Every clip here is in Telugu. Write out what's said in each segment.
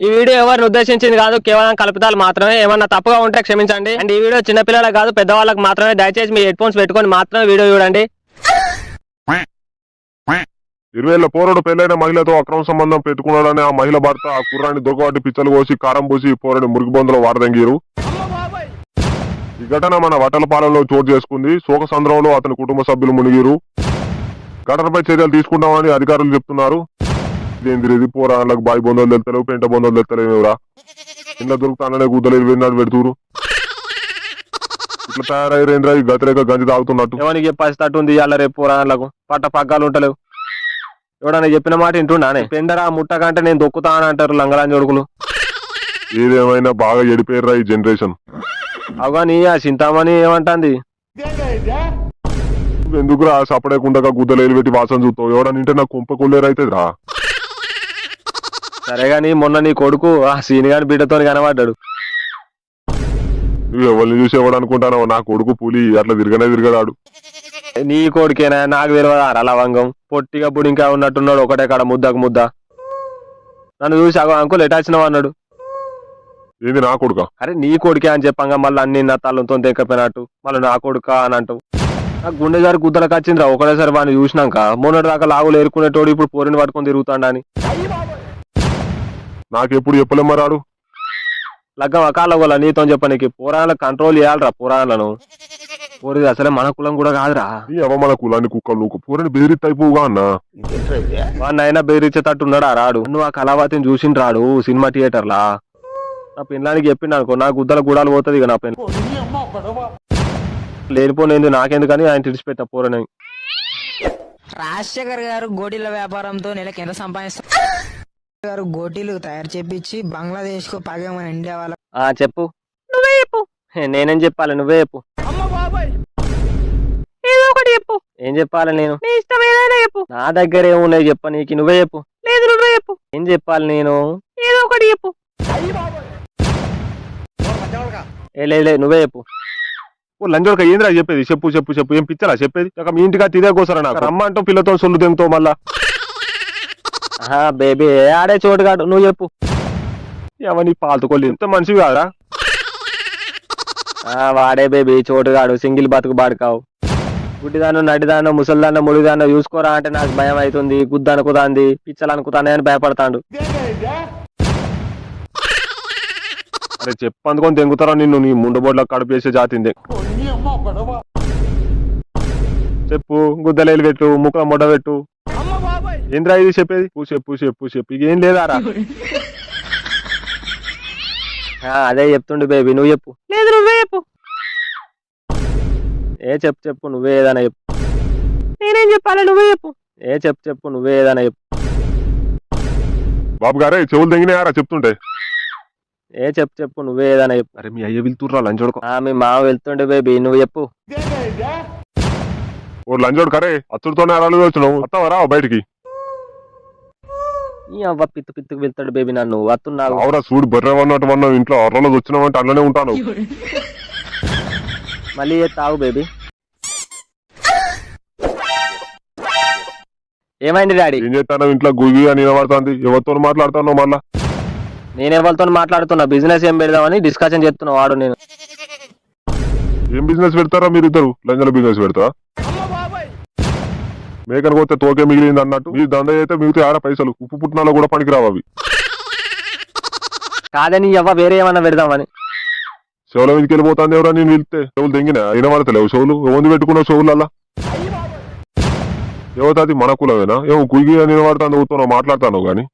ఈ వీడియో ఎవరిని ఉద్దేశించింది కాదు, కేవలం కల్పితాలు మాత్రమే. ఏమన్నా తప్పుగా ఉంటే క్షమించండి. అండ్ ఈ వీడియో చిన్నపిల్లలకు కాదు, పెద్దవాళ్ళకి మాత్రమే. దయచేసి మీ హెడ్ ఫోన్స్ పెట్టుకొని మాత్రమే వీడియో చూడండి. 20 ఏళ్ల పోరడు పెళ్లైన మహిళతో అక్రమ సంబంధం పెట్టుకున్నాడని ఆ మహిళ భర్త ఆ కుర్రాన్ని దొరకబట్టి పిచ్చలు కోసి కారం పూసి పోరని మురుగుబొందలో వారదంగిరు. ఈ ఘటన మన వట్టలపాలెంలో చోటు చేసుకుంది. శోక సంద్రంలో అతని కుటుంబ సభ్యులు మునిగిరు. ఘటనపై చర్యలు తీసుకుంటామని అధికారులు చెప్తున్నారు. ఇదేంది పోరాళ్ళకు బాయి బొందలు తెత్తలేవు, పెంట బొందలు తెత్తలేవురా. ఇళ్ళ దొరుకుతాననే గుద్దలు వెళ్ళినాడు పెడుతురు. ఇట్లా తయారైరేంద్ర ఈ గతిరేక గంజి తాగుతున్నట్టు. ఎవరికి చెప్పేస్తట్టు ఉంది ఇవాళ రేపు పోరాళ్ళకు పట్ట పగ్గాలు ఉంటలేవు. ఎవడన్నా చెప్పిన మాట వింటున్నానే. పెండరా ముట్ట కంటే నేను దొక్కుతా అని అంటారు లంగలాంజి కొడుకులు. ఏదేమైనా బాగా ఎడిపోయారా ఈ జనరేషన్. అవగాని ఆ చింతామణి ఏమంటాంది? ఎందుకురా సపడేకుండా గుద్దలు పెట్టి వాసన చూస్తావు? ఎవడనింటే నాకు కుంప కొల్లేరైతే రా. సరేగాని మొన్న నీ కొడుకు ఆ సీనిగాని బిడ్డతో కనబడ్డాడు. నువ్వు ఎవరిని చూసి ఎవడు అనుకుంటానో? నా కొడుకు పులి అట్లా తిరగడాడు. నీ కొడుకేనా? నాకు తెలియదా లవంగం? పొట్టిగా బుడింకా ఉన్నట్టున్నాడు ఒకటే కాడ ముద్దకు ముద్ద. నన్ను చూసి అంకుల్ ఎటాచినావు అన్నాడు. ఏంది నా కొడుక? అరే నీ కొడుకే అని చెప్పంగా మళ్ళీ అన్ని నా తల్లంతో తెక్కపోయినట్టు మళ్ళీ నా కొడుక అని అంటావు. నాకు గుండె గారి గుద్దలకు వచ్చిందిరా ఒకటేసారి వాడిని చూసినాక. మొన్నటి దాకా లాగులు ఏరుకునేటోడు ఇప్పుడు పోరిని పట్టుకొని తిరుగుతాడని. నాకెప్పుడు చెప్పలేమరాడు. లగ్గం అకాల నీతో చెప్పనీకి పోరాళ్ళకి కంట్రోల్ చేయాలరా. పోరాళ్ళను పోరిది అసలే మన కులం కూడా కాదురా. మన కులాన్ని కుక్కలు నువ్వు పోరని బెదిరిత్ అయిపోగా అన్న. వాడిని అయినా బెదిరించేటట్టున్నాడా రాడు. నువ్వు ఆ కళావతిని చూసిన రాడు సినిమా థియేటర్ లా. నా పిల్లానికి చెప్పిండు అనుకో నా గుద్దల గుడాలు పోతుంది. ఇక నా పెన్ లేనిపోయింది నాకెందుకని ఆయన తిడిచిపెట్టిన పోరని. రాజశేఖర్ గారు గోటీల వ్యాపారంతో నెలకి ఎంత సంపాదిస్తారు? గోటీలు తయారు చేపించి బంగ్లాదేశ్ కు పగమ ఇండియా వాళ్ళ. చెప్పు. నువ్వే చెప్పు. నేనేం చెప్పాలి? నువ్వే చెప్పు. ఏదో ఒకటి చెప్పు. ఏం చెప్పాలి నేను? నీ ఇష్టం ఏదైనా చెప్పు. నా దగ్గర ఏమున్నాయి చెప్ప నీకు? నువ్వే చెప్పు. లేదు నువ్వే చెప్పు. ఏం చెప్పాలి నేను? ఏదో ఒకటి చెప్పు. లేదు నువ్వే చెప్పు. లంజోడక ఏంద్రా చెప్పేది? చెప్పు చెప్పు చెప్పు. ఏం పిచ్చరా చెప్పేది? మీ ఇంటికి తినే కోసరా నాకు రమ్మంటూ పిల్లతో సొల్లు దెంగుతో మళ్ళా. బేబీ ఆడే చోటు కాడు. నువ్వు చెప్పు. ఎవని పాల్తుకోలేదు. ఇంత మనిషి కాదురా. వాడే బేబీ చోటుగాడు. సింగిల్ బతుకు బాడుకావు. గుడ్డిదాను నడిదాను ముసలిదాను ముడిదాను చూసుకోరా అంటే నాకు భయం అవుతుంది. గుద్ద అనుకుతాంది, పిచ్చలు అనుకుతానే అని భయపడతాడు. అరే చెప్పందుకొని తెంగుతారా నిన్ను. నీ ముండబోడ్ల కడుపేసే జాతిందే. చెప్పు. గుద్దలేలు పెట్టు, ముఖం మొడ పెట్టు. ఏంద్రా ఇది చెప్పేది? చెప్పు చెప్పు చెప్పు. ఇక ఏం లేదారా? అదే చెప్తుండు బేబీ. నువ్వు చెప్పు. లేదు నువ్వే చెప్పు. చెప్పు చెప్పు. నువ్వే ఏదైనా చెప్పు. నేనేం చెప్పాలి? నువ్వే చెప్పు. చెప్పు చెప్పు. నువ్వే ఏదైనా చెప్పు. బాబు గారే చెవులు తెంగినాయారా చెప్తుంటే? చెప్పు చెప్పు. నువ్వే ఏదైనా చెప్పు. అరే మీ అయ్య వెళ్తుర్రా లంచోడుకో. మీ మామ వెళ్తుండే బేబీ. నువ్వు చెప్పు. ఓ లంచోడు కరే అత్తుడితోనే అరాలు వచ్చినావు. వస్తావరా బయటికి? ఈ అవ్వ పిత్తు పిత్తుకు వెళ్తాడు బేబీ. నన్ను వస్తున్నావు. అవురా చూడు బర్రె వన్నట్టు వన్నావు. ఇంట్లో అర్రలో వచ్చినావంటే అట్లనే ఉంటాను. మళ్ళీ తాగు బేబీ. ఏమైంది డాడీ? ఏం చేస్తాను? ఇంట్లో గుగి అని నిలబడుతుంది. ఎవరితో మాట్లాడుతున్నావు మళ్ళా? నేను ఎవరితో మాట్లాడుతున్నా? బిజినెస్ ఏం పెడదామని డిస్కషన్ చేస్తున్నా. వాడు నేను. ఏం బిజినెస్ పెడతారా మీరు ఇద్దరు? లంజల బిజినెస్ పెడతారా? మేకను పోతే తోకే మిగిలింది అన్నట్టు మీరు దండ అయితే మిగతా ఆడ పైసలు ఉప్పు పుట్టినాలో కూడా పనికిరావు అవి. కాదని ఎవ్వ వేరే ఏమన్నా పెడదామని. చెవుల మీదకి వెళ్ళిపోతుంది. ఎవరా నేను వెళ్తే చెవులు తెంగినా వినబడతలేవు. చెవులు ఓంది పెట్టుకున్నావు చెవులల్లా. ఏమవుతుంది? మన కులమేనా? ఏమో గుగి అని నిలబడుతుంది. ఊతున్నావు మాట్లాడతాను గాని.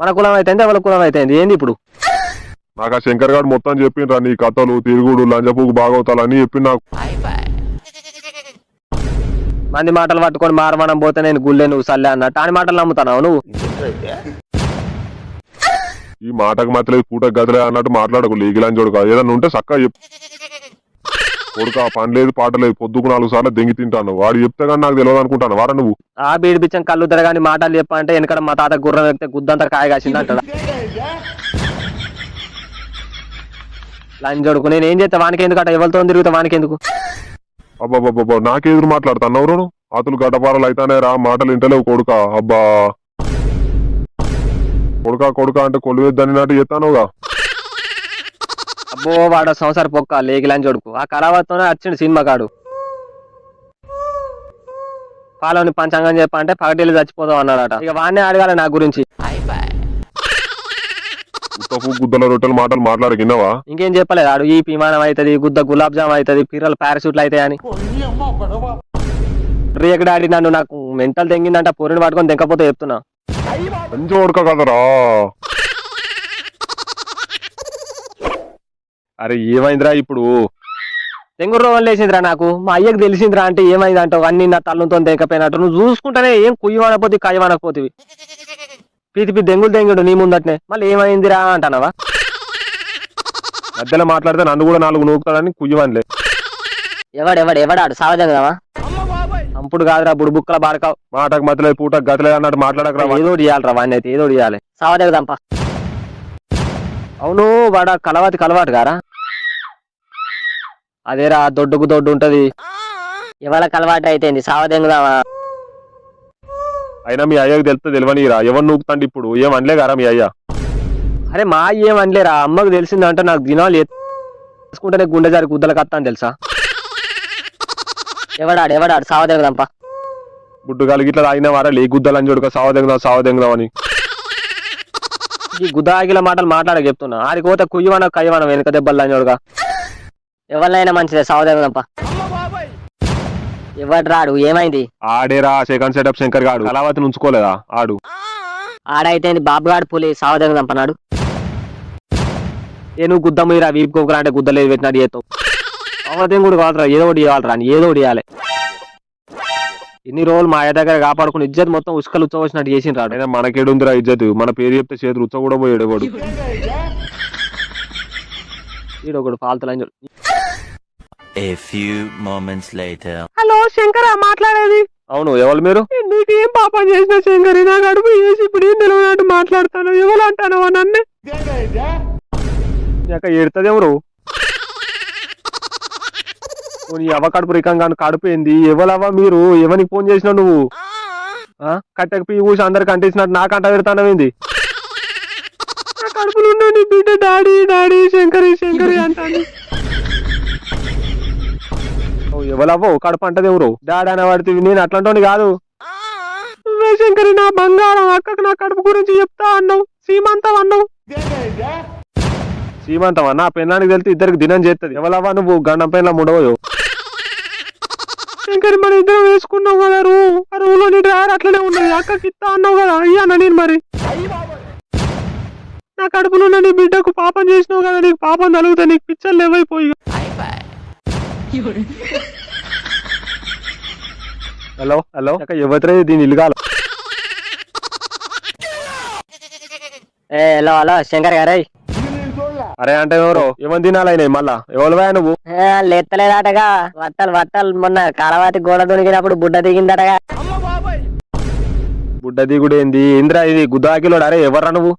మన కులం అయితే ఎవరి కులం అయితే ఏంది ఇప్పుడు? నాకు ఆ శంకర్ గారు మొత్తం చెప్పిండ్రా నీ కథలు తిరుగుడు లంజపుకు బాగవుతాలు అని చెప్పి నాకు. మంది మాటలు పట్టుకొని మారమనం పోతే నేను గుళ్ళే నువ్వు సల్లే అన్నట్టు అని మాటలు నమ్ముతావు నువ్వు. ఈ మాటకు మతలేదు పూట గదిలే అన్నట్టు మాట్లాడకు. లీగిలని చూడక ఏదన్నా ఉంటే చక్కగా చెప్పు. కొడుకు ఆ పని లేదు పాట లేదు. పొద్దుకు 4 సార్లు దెంగి తింటాను. వాడు చెప్తే కానీ నాకు తెలియదు అనుకుంటాను. వారా నువ్వు ఆ బీడి బిచ్చం కళ్ళు తిరగాని మాటలు చెప్పంటే వెనకడ మా తాత గుర్రం ఎక్కితే గుద్దంతా కాయ కాసింది అంటాడు. లంజోడుకు నేను ఏం చేస్తా? వానికి ఎందుకు అట ఎవరితో తిరుగుతా? వానికి ఎందుకు? అబ్బాబ్బాబ్బా నాకెదురు మాట్లాడుతున్నావు? అతలు గడ్డపారలు అయితేనే రా మాటలు ఇంటలేవు కొడుక. అబ్బా కొడుక అంటే కొలు వేద్దానిన్నట్టు చెప్తానుగా. అబ్బో వాడు సంసార పొక్క లేకిలని చూడుకు ఆ కళావతితోనే వచ్చిండు సినిమా కాడు. పాలని పంచాంగం చెప్ప అంటే పగటిల్లు చచ్చిపోదాం అన్నాడట. ఇక వాడినే అడగాలి నా గురించి. ఉత్తపు గుద్దల రొట్టెల మాటలు మాట్లాడకిన్నావా? ఇంకేం చెప్పలేదు ఆడు. ఈ విమానం అవుతుంది, గుద్ద గులాబ్ జామ్ అవుతుంది, పిర్రలు పారాషూట్లు అవుతాయని. రేక్ డాడీ నన్ను నాకు మెంటల్ తెంగిందంట, పొరిని పట్టుకొని తెంకపోతే చెప్తున్నా. మంచి ఉడక కదరా. అరే ఏమైందిరా ఇప్పుడు? తెంగురు రోగం లేచిందిరా నాకు. మా అయ్యకు తెలిసిందిరా అంటే ఏమైంది అంటావు? అన్ని నా తల్లుతో తెంకపోయినట్టు నువ్వు చూసుకుంటానే ఏం కుయ్యమనపోతే కయ్యమనకపోతే పీతి దెంగులు దెంగుడు నీ ముందటనే. మళ్ళీ ఏమైందిరా అంటానవా? మధ్యలో మాట్లాడితే నన్ను కూడా 4 నూకుతాడని కుయ్యమనిలే. ఎవడాడు సావదంగదావా? అంపుడు కాదురా బుడుబుక్కల బాడకావు. మాటకు మతలేదు పూటకు గతలేదు అన్నట్టు మాట్లాడకరా. ఏదో ఇయ్యాలరా వాడిని అయితే, ఏదో ఇయ్యాలి. సావదగదంపా. అవును వాడ కలవాతి కలవాటు గారా? అదేరా దొడ్డుకు దొడ్డు ఉంటది. ఎవరికి అలవాటు అయితేంది సావదెంగుదావా? అయినా మీ అయ్యకు తెలుస్తే తెలియనిరా. ఎవరు నూకుతాండి ఇప్పుడు? ఏం అనలే గారా మీ అయ్య? అరే మా ఏం అనలేరా. అమ్మకు తెలిసిందంటే నాకు దినాలు ఎత్తుకుంటేనే గుండె జారి గుద్దలకు వస్తా అని తెలుసా? ఎవడాడు సావదెంగుదంపా. బుడ్డుగాలి గిట్లా తాగిన వారా లే గుద్దలని చూడక సావదెంగుదాం అని. ఈ గుద్దాగిల మాటలు మాట్లాడక చెప్తున్నా. ఆడికి పోతే కుయ్యవన కయ్యవన వెనుక దెబ్బలు అని చూడగా. ఎవరినైనా మంచిదే సావదెంగుదంపా. ఎవడు రాడు? ఏమైంది? ఆడేరా సెకండ్ సెటప్ శంకర్ గాడు. కళావతిని ఉంచుకోలేదా ఆడు? ఆడైతే బాబుగాడు పులి సావదెంగుదంపనాడు. నువ్వు గుద్ద మీరా వీపుకోకరా అంటే గుద్దలేదు పెట్టినట్టు చేస్తావు. అవదేంగుడు కాదురా, ఏదో ఒకటి ఇవ్వాలరా అని, ఏదో ఒకటి ఇవ్వాలి. ఇన్ని రోజులు మా అయ్య దగ్గర కాపాడుకుని ఇజ్జత్ మొత్తం ఉసుకలు ఉచ్చవచ్చినట్టు చేసిండ్రు. అయినా మనకేడుందిరా ఇజ్జత్? మన పేరు చెప్తే చేతులు ఉచ్చ కూడా పోయాడు వాడు. ఈడొకడు ఫాల్తులని చూడు. A few moments later. Hello Shankar మాట్లాడేది? అవును ఎవరు మీరు? నీకు ఏం పాపం చేసిన శంకరి? నాకు అడుపు చేసి ఇప్పుడు ఏం తెలియనట్టు మాట్లాడతాను. ఎవరు అంటాను నన్ను? ఎడుతుంది ఎవరు? నీ అవ్వ కడుపు రికంగా కడుపు ఏంది? ఎవరవ్వ మీరు? ఎవరికి ఫోన్ చేసినావు నువ్వు? కట్టెకు పీ కూసి అందరికి అంటేసినట్టు నాకు అంట పెడతానవేంది? నా కడుపులో ఉన్న నీ బిడ్డ డాడీ డాడీ శంకరి శంకరి అంటాను. ఎవరవ్వో కడుపు అంటది ఎవరు? డాడీ అనే వాడితే నేను అట్లాంటి కాదు. నువ్వే శంకరి నా బంగారం. అక్కకు నా కడుపు గురించి చెప్తా అన్నావు. సీమంతం అన్నావు. సీమంతం అన్న పెన్నానికి వెళ్తే ఇద్దరికి దినం చేస్తుంది. ఎవరవ్వా నువ్వు? గండం పైన ముడవయో శంకరి. మన ఇద్దరం వేసుకున్నావు కదా రూమ్. ఆ రూమ్ లో నీ డ్రైవర్ అట్లనే ఉన్నది. అక్కకి ఇస్తా అన్నావు కదా, అయ్యానా నేను మరి? నా కడుపులో నీ బిడ్డకు పాపం చేసినావు కదా, నీకు పాపం తలుగుతా. నీకు పిచ్చర్లు లేవైపోయి. హలో హలో ఎవరిరే దీని ఇల్లుగాల? హలో శంకర్ గారే. అరే అంటే ఎవరో ఏమని తినాలైనా మళ్ళా? ఎవరువా నువ్వు? లేత్తలేదటగా. వట్టలు మొన్న కలవాతి గోడ దొరికినప్పుడు బుడ్డ దిగిందటగా. బుడ్డ దిగుడు ఏంది ఇంద్రా? ఇది గుద్దాకిలోడు. అరే ఎవర్రా నువ్వు?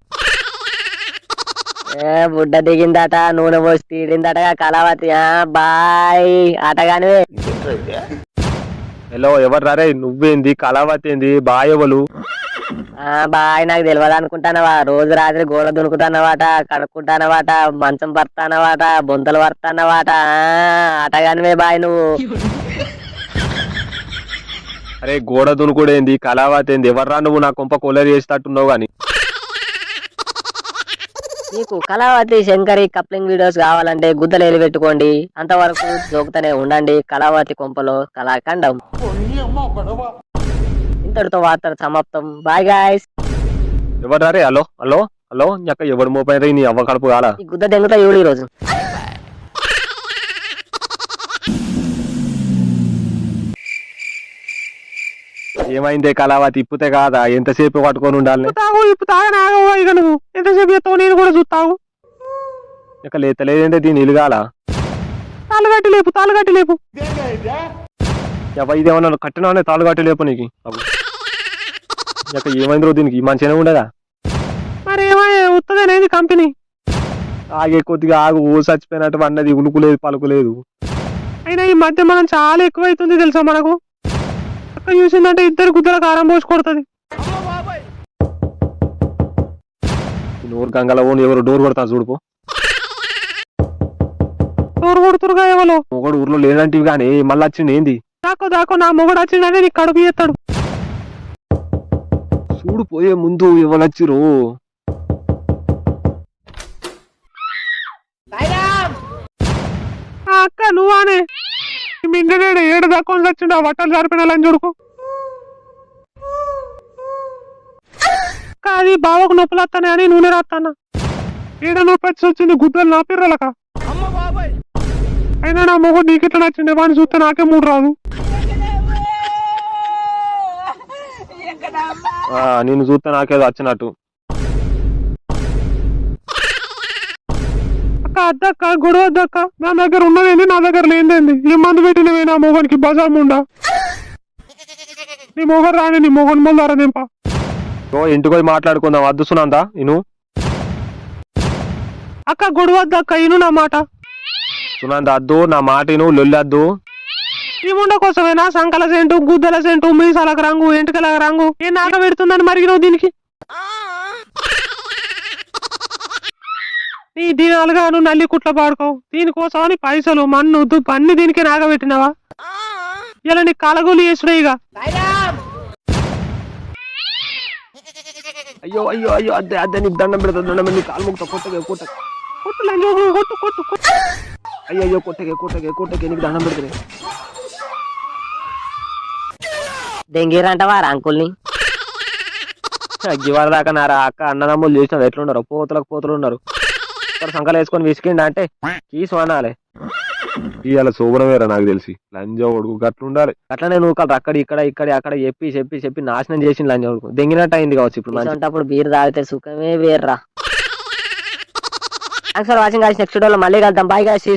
బుడ్డ దిగిందట, నూనె పోసి తీడిందటగా కలవాతి. బాయ్ ఆటగాని. హలో ఎవర్రా? రే నువ్వేంది? కళావతి ఏంది? బాయవలు? బాయ్ నాకు తెలియదు అనుకుంటానవా? రోజు రాత్రి గోడ దునుకుతానవాట, కడుక్కుంటానవాట, మంచం పడతానవాట, బొంతలు పడతానవాట. ఆటగానివే బాయ్ నువ్వు. అరే గోడ దునుకుడు ఏంది? కళావతి ఏంది? ఎవర్రా నువ్వు? నా కొంప కొలరి చేసేటట్టున్నావు గాని. మీకు కళావతి శంకరి కప్లింగ్ వీడియోస్ కావాలంటే గుద్దలేలు పెట్టుకోండి. అంతవరకు జోకుతూనే ఉండండి. కళావతి కొంపలో కళాఖండం. ఇంతటితో వార్త సమాప్తం. Bye guys. ఎవర్రా? రే హలో హలో హలో ఇంకా ఎవడు మోపైన నీ అవ్వ కడుపు కాలా? ఈ గుద్ద దెంగుతా ఇవ్వడు ఈరోజు. ఏమైందే కళావతి? ఇప్పుతే కాదా? ఎంతసేపు పట్టుకొని ఉండాలి? ఇప్పుడు తాగనాగో ఇక నువ్వు ఎంతసేపు చెప్తావు? నేను కూడా చూస్తావు. ఇక లేతలేదంటే దీని ఇలుగాల. తాళుగట్టి లేపు, తాళుగట్టి లేపు. ఇదేమన్నా కట్టినా తాళుగట్టి లేపు నీకు. ఇక ఏమైందో దీనికి మంచిగానే ఉండదా? మరేమో ఉత్తదేనేది కంపెనీ. ఆగే కొద్దిగా ఆగు. చచ్చిపోయినట్టు అన్నది ఉలుకులేదు పలుకులేదు. అయినా ఈ మధ్య మనం చాలా ఎక్కువైతుంది తెలుసా మనకు. చూసిందంటే ఇద్దరు గుద్దల కారం పోసి కొడుతుంది. నోరు గంగల పోని ఎవరు డోర్ కొడతా చూడుపో. డోర్ కొడుతురుగా ఎవరు మొగడు ఊర్లో లేదంటివి గానీ మళ్ళీ వచ్చింది ఏంది? దాకో నా మొగడు వచ్చిందంటే నీకు కడుపు చేస్తాడు. చూడు పోయే ముందు ఎవరొచ్చిరు. అక్క నువ్వానే మిండనేడు ఏడు దాకా వచ్చిండు ఆ బట్టలు సరిపోయినాలని చూడుకో. అది బావకు నొప్పులు వస్తానే అని నూనె రాస్తానా. ఏడ నొప్పి వచ్చి వచ్చింది గుద్దలు నా పిర్రలక. అయినా నా మొగుడు నీకెట్లా నచ్చిండే వాడిని చూస్తే నాకే మూడు రాదు. నిన్ను చూస్తే నాకేదో వచ్చినట్టు. అక్క అద్దక్క గొడవ వద్దక్క. నా దగ్గర ఉన్నదేంది నా దగ్గర లేదేంది? ఏ మందు పెట్టినవే నా మొగనికి బజార్ ముండా. నీ మొగరు రాని నీ మొగన్ ముందారా నింప. ఇంటికి పోయి మాట్లాడుకుందాం వద్దు సునందా ఇను. అక్క గొడవ వద్దక్క ఇను నా మాట. సునంద అద్దు నా మాట ఇను లొల్లద్దు. ఈ ముండ కోసమేనా సంకల సెంటు గుద్దల సెంటు మీసాలకు రంగు ఎంటికల రంగు ఏ నాక పెడుతుందని మరిగినవు దీనికి. నీ దినాలుగా నువ్వు నల్లి కుట్ల పాడుకో. దీనికోసమని పైసలు మన్ను దుప్పు అన్ని దీనికి నాక పెట్టినావా? ఇలా నీ కలగూలు చేసుడే ఇక. అయ్యో అయ్యో అయ్యో అద్దె అద్దె నీకు దండం పెడతా దండం పెట్టి కాలు ముక్త కొట్టగే కొట్టు కొట్టు కొట్టు కొట్టు. అయ్యో అయ్యో కొట్టగే నీకు దండం పెడతానే. దెంగిరంటవారా అంకుల్ని? అగ్గివారి దాకా నారా అక్క అన్నదమ్ములు చేసినారు ఎట్లున్నారు? పోతులు ఉన్నారు. సంకలు వేసుకొని విసికిండ అంటే కీసు అనాలే. ఇవాళ శోభనమేరా నాకు తెలిసి. లంజా కొడుకు గట్లుండాలి. అట్లనే నువ్వు అక్కడ చెప్పి నాశనం చేసింది లంజా కొడుకు. దెంగినట్టు అయింది కావచ్చు ఇప్పుడు. అప్పుడు బీర్ తాగితే సుఖమే వేర్రా. Thanks for watching guys. Next వీడియోలో మళ్ళీ కలుద్దాం. Bye guys.